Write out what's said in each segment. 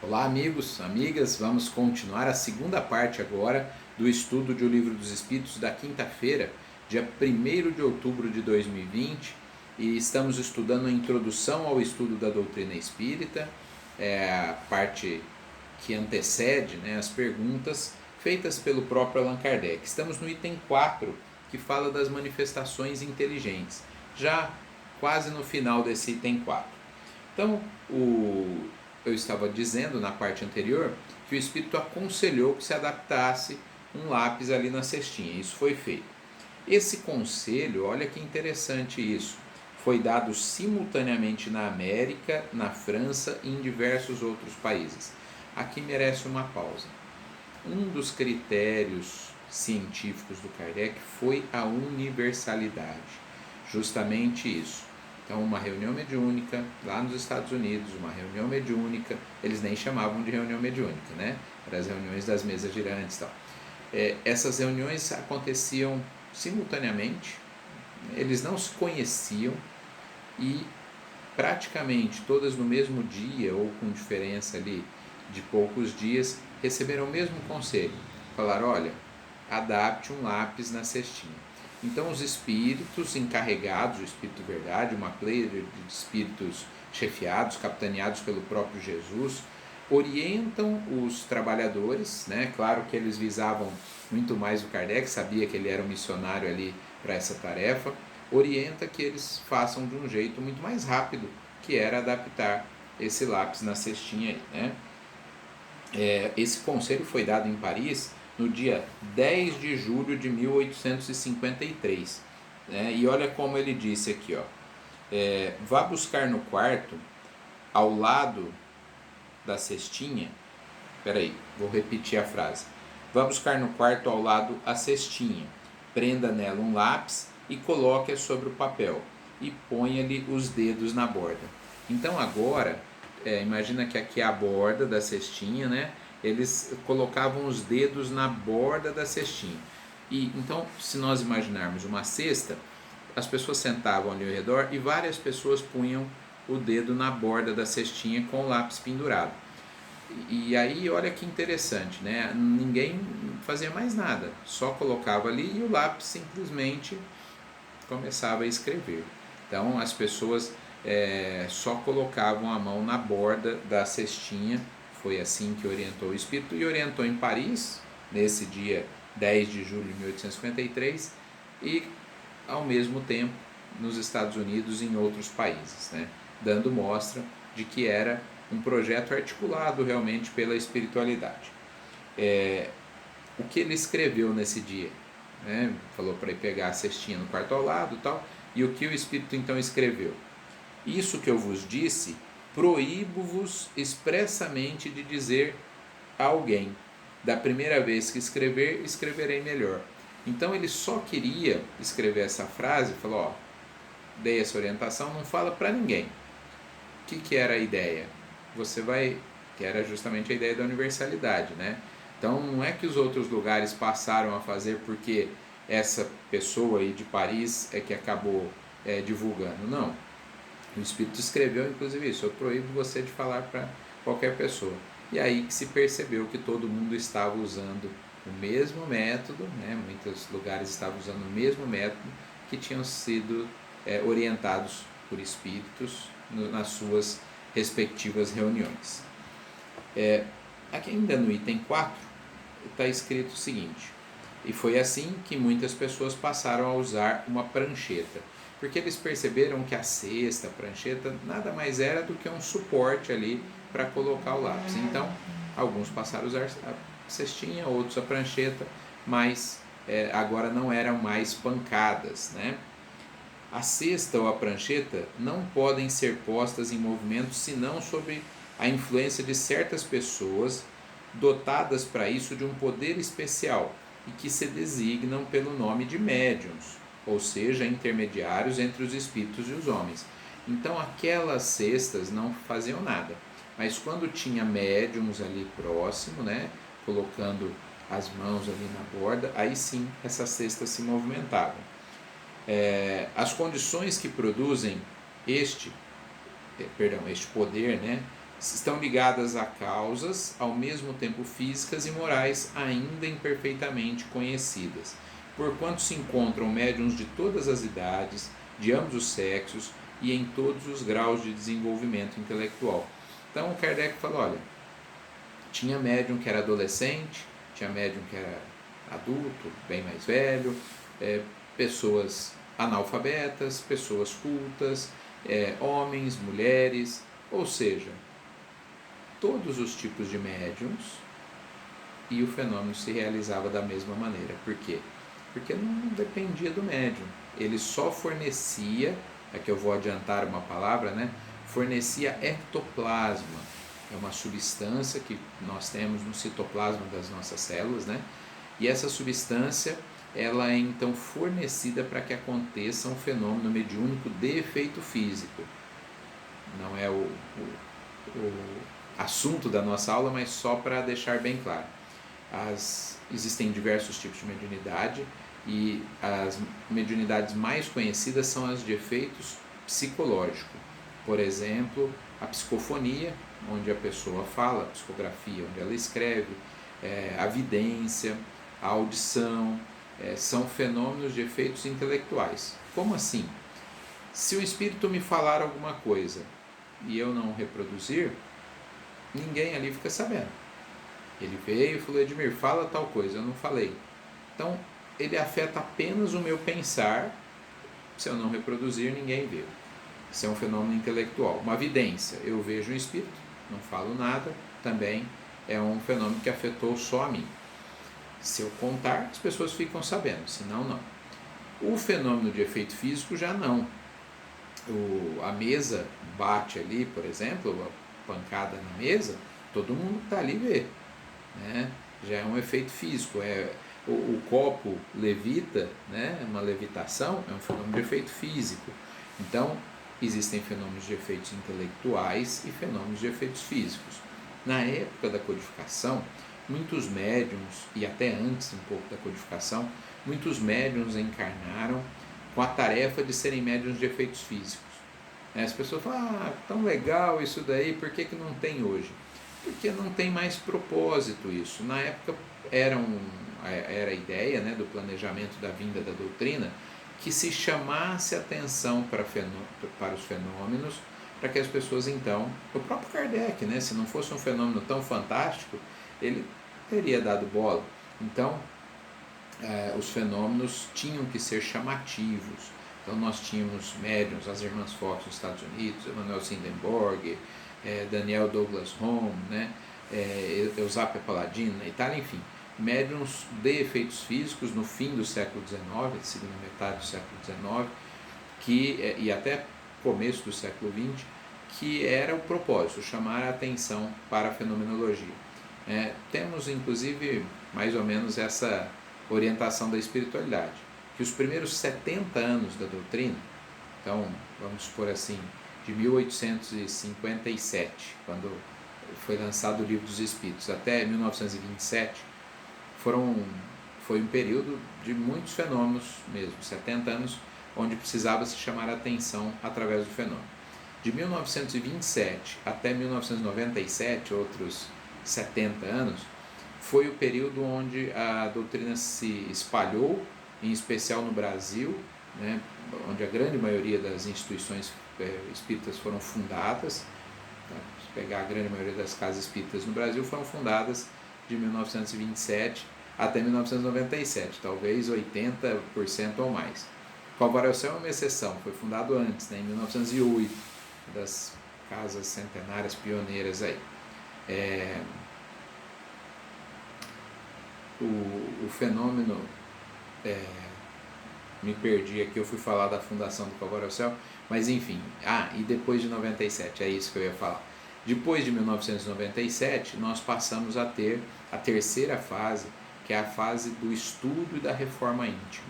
Olá, amigos, amigas, vamos continuar a segunda parte agora do estudo de O Livro dos Espíritos da quinta-feira, dia 1º de outubro de 2020, e estamos estudando a introdução ao estudo da doutrina espírita, a parte que antecede, as perguntas feitas pelo próprio Allan Kardec. Estamos no item 4, que fala das manifestações inteligentes, já quase no final desse item 4. Então, eu estava dizendo na parte anterior que o Espírito aconselhou que se adaptasse um lápis ali na cestinha. Isso foi feito. Esse conselho, olha que interessante isso, foi dado simultaneamente na América, na França e em diversos outros países. Aqui merece uma pausa. Um dos critérios científicos do Kardec foi a universalidade. Justamente isso. Então, uma reunião mediúnica lá nos Estados Unidos, uma reunião mediúnica, eles nem chamavam de reunião mediúnica, né? Eram as reuniões das mesas girantes e tal. Essas reuniões aconteciam simultaneamente, eles não se conheciam e praticamente todas no mesmo dia ou com diferença ali de poucos dias receberam o mesmo conselho. Falaram, olha, adapte um lápis na cestinha. Então os espíritos encarregados, o Espírito Verdade, uma pleiade de espíritos chefiados, capitaneados pelo próprio Jesus, orientam os trabalhadores, né? Claro que eles visavam muito mais o Kardec, sabia que ele era um missionário ali para essa tarefa, orienta que eles façam de um jeito muito mais rápido, que era adaptar esse lápis na cestinha aí, né? Esse conselho foi dado em Paris no dia 10 de julho de 1853. Né? E olha como ele disse aqui, ó, vá buscar no quarto, ao lado da cestinha, peraí, vou repetir a frase, vá buscar no quarto ao lado a cestinha, prenda nela um lápis e coloque-a sobre o papel e ponha-lhe os dedos na borda. Então agora, imagina que aqui é a borda da cestinha, né? Eles colocavam os dedos na borda da cestinha. E então, se nós imaginarmos uma cesta, as pessoas sentavam ali ao redor e várias pessoas punham o dedo na borda da cestinha com o lápis pendurado. E aí, olha que interessante, né? Ninguém fazia mais nada, só colocava ali e o lápis simplesmente começava a escrever. Então, as pessoas só colocavam a mão na borda da cestinha. Foi assim que orientou o Espírito e orientou em Paris, nesse dia 10 de julho de 1853, e ao mesmo tempo nos Estados Unidos e em outros países, né? Dando mostra de que era um projeto articulado realmente pela espiritualidade. O que ele escreveu nesse dia? Né? Falou para ele pegar a cestinha no quarto ao lado e tal, e o que o Espírito então escreveu? Isso que eu vos disse, proíbo-vos expressamente de dizer a alguém. Da primeira vez que escrever, escreverei melhor. Então ele só queria escrever essa frase, falou, ó, dei essa orientação, não fala para ninguém. O que era a ideia? Você vai, que era justamente a ideia da universalidade, né? Então não é que os outros lugares passaram a fazer porque essa pessoa aí de Paris é que acabou divulgando, não. O Espírito escreveu inclusive isso, eu proíbo você de falar para qualquer pessoa. E aí que se percebeu que todo mundo estava usando o mesmo método, né? Muitos lugares estavam usando o mesmo método que tinham sido orientados por espíritos nas suas respectivas reuniões. Aqui ainda no item 4 está escrito o seguinte: e foi assim que muitas pessoas passaram a usar uma prancheta, porque eles perceberam que a cesta, a prancheta, nada mais era do que um suporte ali para colocar o lápis. Então, alguns passaram a usar a cestinha, outros a prancheta, mas agora não eram mais pancadas, né? A cesta ou a prancheta não podem ser postas em movimento senão sob a influência de certas pessoas dotadas para isso de um poder especial e que se designam pelo nome de médiuns, ou seja, intermediários entre os espíritos e os homens. Então aquelas cestas não faziam nada, mas quando tinha médiuns ali próximo, né, colocando as mãos ali na borda, aí sim essas cestas se movimentavam. As condições que produzem este poder, né, estão ligadas a causas, ao mesmo tempo físicas e morais, ainda imperfeitamente conhecidas, porquanto se encontram médiuns de todas as idades, de ambos os sexos e em todos os graus de desenvolvimento intelectual. Então Kardec falou, olha, tinha médium que era adolescente, tinha médium que era adulto, bem mais velho, pessoas analfabetas, pessoas cultas, homens, mulheres, ou seja, todos os tipos de médiums, e o fenômeno se realizava da mesma maneira. Por quê? Porque não dependia do médium, ele só fornecia, aqui eu vou adiantar uma palavra, né? Fornecia ectoplasma, é uma substância que nós temos no citoplasma das nossas células, né? E essa substância, ela é então fornecida para que aconteça um fenômeno mediúnico de efeito físico. Não é o assunto da nossa aula, mas só para deixar bem claro. Existem diversos tipos de mediunidade e as mediunidades mais conhecidas são as de efeitos psicológicos. Por exemplo, a psicofonia, onde a pessoa fala, a psicografia, onde ela escreve, a vidência, a audição, são fenômenos de efeitos intelectuais. Como assim? Se o espírito me falar alguma coisa e eu não reproduzir, ninguém ali fica sabendo. Ele veio e falou, Edmir, fala tal coisa, eu não falei. Então, ele afeta apenas o meu pensar, se eu não reproduzir, ninguém vê. Isso é um fenômeno intelectual. Uma vidência, eu vejo um espírito, não falo nada, também é um fenômeno que afetou só a mim. Se eu contar, as pessoas ficam sabendo, senão não. O fenômeno de efeito físico já não. A mesa bate ali, por exemplo, a pancada na mesa, todo mundo que está ali vê, né? Já é um efeito físico. O copo levita, né? Uma levitação é um fenômeno de efeito físico. Então, existem fenômenos de efeitos intelectuais e fenômenos de efeitos físicos. Na época da codificação, muitos médiuns, e até antes um pouco da codificação, muitos médiuns encarnaram com a tarefa de serem médiuns de efeitos físicos. As pessoas falam, tão legal isso daí, por que não tem hoje? Porque não tem mais propósito isso. Na época era a ideia, né, do planejamento da vinda da doutrina, que se chamasse atenção para os fenômenos, para que as pessoas então, o próprio Kardec, né, se não fosse um fenômeno tão fantástico, ele teria dado bola. Então, os fenômenos tinham que ser chamativos. Então nós tínhamos médiuns, as irmãs Fox nos Estados Unidos, Emanuel Swedenborg, Daniel Douglas Home, né, Eusapia Palladino na Itália, enfim, médiuns de efeitos físicos no fim do século XIX, segunda metade do século XIX, e até começo do século XX, que era o propósito, chamar a atenção para a fenomenologia. Temos inclusive mais ou menos essa orientação da espiritualidade, que os primeiros 70 anos da doutrina, então vamos supor assim, de 1857, quando foi lançado o Livro dos Espíritos, até 1927, foi um período de muitos fenômenos mesmo, 70 anos, onde precisava se chamar a atenção através do fenômeno. De 1927 até 1997, outros 70 anos, foi o período onde a doutrina se espalhou, em especial no Brasil, né, onde a grande maioria das instituições espíritas foram fundadas. Se pegar a grande maioria das casas espíritas no Brasil, foram fundadas de 1927 até 1997, talvez 80% ou mais. O Calvário ao Céu é uma exceção, foi fundado antes, né, em 1908, das casas centenárias pioneiras aí. O fenômeno, me perdi aqui, eu fui falar da fundação do Calvário ao Céu, mas enfim, e depois de 97, é isso que eu ia falar. Depois de 1997, nós passamos a ter a terceira fase, que é a fase do estudo e da reforma íntima,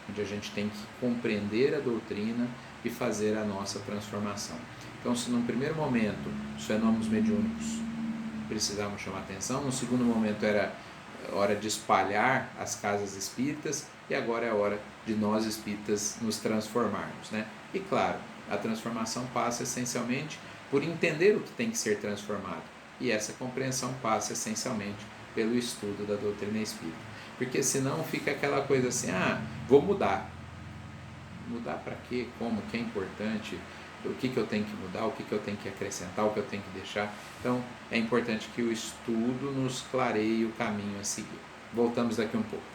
onde a gente tem que compreender a doutrina e fazer a nossa transformação. Então, se num primeiro momento os fenômenos mediúnicos precisavam chamar atenção, no segundo momento era hora de espalhar as casas espíritas, e agora é a hora de nós espíritas nos transformarmos, né? E claro, a transformação passa essencialmente por entender o que tem que ser transformado. E essa compreensão passa essencialmente pelo estudo da doutrina espírita. Porque senão fica aquela coisa assim, vou mudar. Mudar para quê? Como? Que é importante? O que eu tenho que mudar? O que eu tenho que acrescentar? O que eu tenho que deixar? Então é importante que o estudo nos clareie o caminho a seguir. Voltamos daqui um pouco.